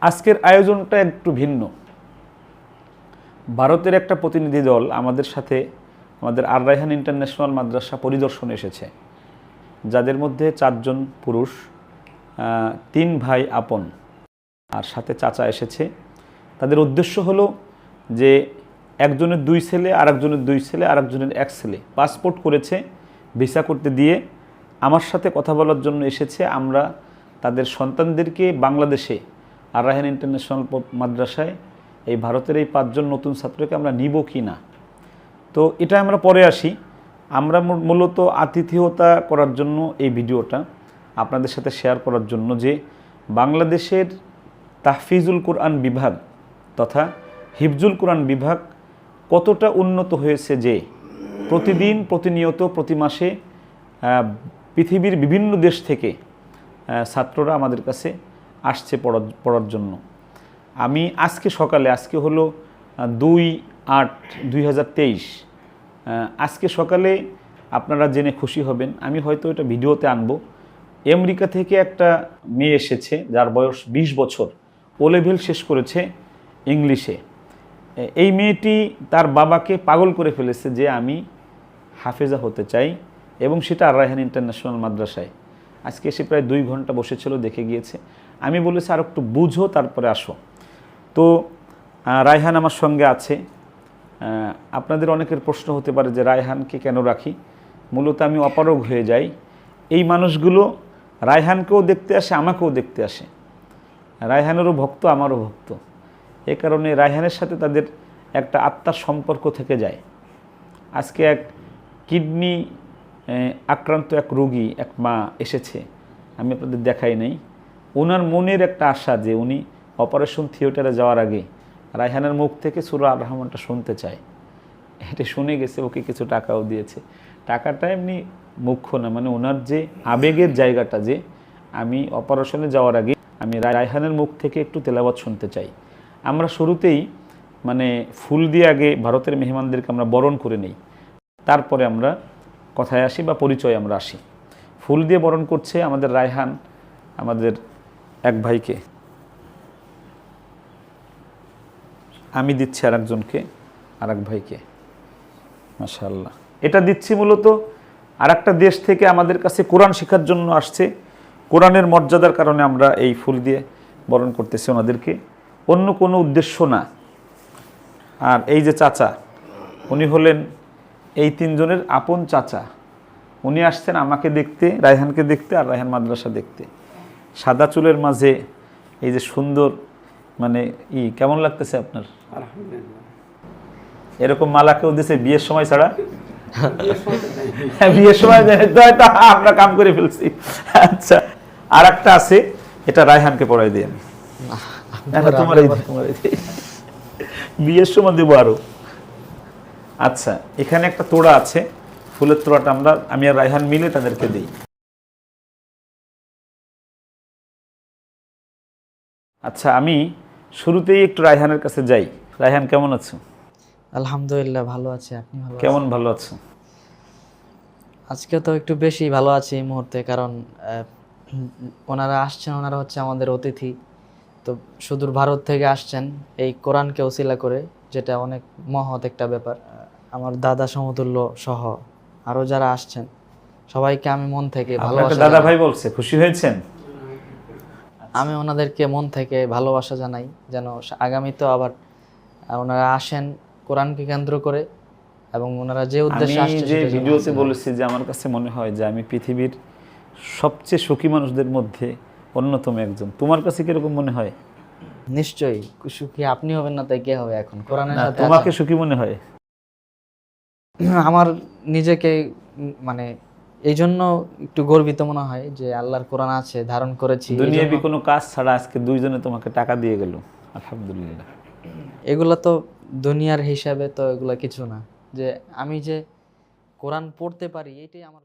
আজকের আয়োজনটা একটু ভিন্ন। ভারতের একটা প্রতিনিধি দল আমাদের সাথে আমাদের আর রায়হান ইন্টারন্যাশনাল মাদ্রাসা পরিদর্শনে এসেছে, যাদের মধ্যে 4 জন পুরুষ, 3 ভাই আপন, আর সাথে চাচা এসেছে। তাদের উদ্দেশ্য হলো যে একজনের 2 ছেলে, আর একজনের 2 ছেলে, আর একজনের 1 ছেলে পাসপোর্ট করেছে, ভিসা করতে দিয়ে আমার সাথে কথা বলার জন্য এসেছে। আমরা তাদের সন্তানদেরকে বাংলাদেশে আর রায়হান ইন্টারন্যাশনাল মাদ্রাসায় এই ভারতের এই 5 জন নতুন ছাত্রকে আমরা নিব কি না, তো এটা আমরা পরে আসি। আমরা মূলত আতিথেয়তা করার জন্য এই ভিডিওটা আপনাদের সাথে শেয়ার করার জন্য যে বাংলাদেশের তাহফিজুল কোরআন বিভাগ তথা হিফজুল কোরআন বিভাগ কতটা উন্নত হয়েছে, যে প্রতিদিন প্রতিনিয়ত প্রতি মাসে পৃথিবীর বিভিন্ন দেশ থেকে ছাত্ররা আমাদের কাছে আসছে পড়ার জন্য। আমি আজকে সকালে, আজকে হলো 2/8/2023, আজকে সকালে আপনারা জেনে খুশি হবেন, আমি হয়তো এটা ভিডিওতে আনবো। আমেরিকা থেকে একটা মেয়ে এসেছে যার বয়স 20 বছর, ও লেভেল শেষ করেছে ইংলিশে। এই মেয়েটি তার বাবাকে পাগল করে ফেলেছে যে আমি হাফেজা হতে চাই, এবং সেটা আর রায়হান ইন্টারন্যাশনাল মাদ্রাসায়। আজকে এসে প্রায় 2 ঘন্টা বসেছিল, দেখে গিয়েছে। আমি বলেছি আর একটু বুঝো তারপরে আসো। তো রায়হান আমার সঙ্গে আছে। আপনাদের অনেকের প্রশ্ন হতে পারে যে রায়হানকে কেন রাখি। মূলত আমি অপারগ হয়ে যাই। এই মানুষগুলো রায়হানকেও দেখতে আসে, আমাকেও দেখতে আসে। রায়হানেরও ভক্ত, আমারও ভক্ত। এ কারণে রায়হানের সাথে তাদের একটা আত্মার সম্পর্ক থেকে যায়। আজকে এক কিডনি আক্রান্ত এক রোগী, এক মা এসেছে, আমি আপনাদের দেখাই নাই। ওনার মনের একটা আশা যে উনি অপারেশন থিয়েটারে যাওয়ার আগে রায়হানের মুখ থেকে সূরা আর রহমানটা শুনতে চায়। এটা শুনে গেছে, ওকে কিছু টাকাও দিয়েছে। টাকাটা এমনি মুখ্য না, মানে ওনার যে আবেগের জায়গাটা, যে আমি অপারেশনে যাওয়ার আগে আমি রায়হানের মুখ থেকে একটু তেলাওয়াত শুনতে চাই। আমরা শুরুতেই মানে ফুল দিয়ে আগে ভারতের মেহমানদেরকে আমরা বরণ করে নেই, তারপরে আমরা কথায় আসি বা পরিচয় আমরা আসি। ফুল দিয়ে বরণ করছে আমাদের রায়হান, আমাদের এক ভাইকে। আমি দিচ্ছি আর একজনকে, আর এক ভাইকে। মাশাআল্লাহ। এটা দিচ্ছি মূলত আর একটা দেশ থেকে আমাদের কাছে কোরআন শেখার জন্য আসছে। কোরআনের মর্যাদার কারণে আমরা এই ফুল দিয়ে বরণ করতেছি ওনাদেরকে, অন্য কোনো উদ্দেশ্য না। আর এই যে চাচা, উনি হলেন এই 3 জনের আপন চাচা। উনি আসছেন আমাকে দেখতে, রায়হানকে দেখতে, আর রায়হান মাদ্রাসা দেখতে। সাদা চুলের মাঝে এই যে সুন্দর, মানে কেমন লাগতেছে আপনার? আলহামদুলিল্লাহ। এরকম মালা কেউ দিয়েছে বিয়ের সময় ছাড়া? বিয়ের সময় আমরা কাম করে ফেলছি। আচ্ছা, আর একটা আছে, এটা রায়হানকে পড়াই দিই আমি। তোমার বিয়ের সময় দেবো আরো। আচ্ছা, এখানে একটা তোড়া আছে, ফুলের তোড়াটা আমি আর রায়হান মিলে তাদেরকে দিই। আচ্ছা, আমি শুরুতেই একটু রায়হানের কাছে যাই। রায়হান, কেমন আছো? আলহামদুলিল্লাহ, ভালো আছি। আপনি ভালো কেমন ভালো আছো? আজকে তো একটু বেশি ভালো আছি এই মুহূর্তে, কারণ ওনারা আসছেন, ওনারা হচ্ছে আমাদের অতিথি। তো সুদূর ভারত থেকে আসছেন এই কোরআনকে ওসিলা করে, যেটা অনেক মহৎ একটা ব্যাপার। আমার দাদা সমতুল্য সহ আরও যারা আসছেন সবাইকে আমি মন থেকে ভালোবাসা। দাদা ভাই বলছে, খুশি হয়েছেন? আমি ওনাদেরকে মন থেকে ভালোবাসা জানাই, যেন আগামীতেও আবার ওনারা আসেন কোরআনকে কেন্দ্র করে, এবং ওনারা যে উদ্দেশ্যে আসছে। যে ভিডিওতে বলেছি যে আমার কাছে মনে হয় যে আমি পৃথিবীর সবচেয়ে সুখী মানুষদের মধ্যে অন্যতম একজন। তোমার কাছে কিরকম মনে হয়? নিশ্চয়ই সুখী আপনি হবেন না তাই কে হবে? এখন কোরআনের সাথে তোমাকে সুখী মনে হয়? আমার নিজেকে মানে এই জন্য একটু গর্বিত মনে হয় যে আল্লাহর কোরআন আছে, ধারণ করেছি। দুনিয়াবি কোনো কাজ ছাড়া আজকে 2 জনে তোমাকে টাকা দিয়ে গেল, আলহামদুলিল্লাহ। এগুলো তো দুনিয়ার হিসাবে তো এগুলো কিছু না, যে আমি যে কোরআন পড়তে পারি এটাই আমার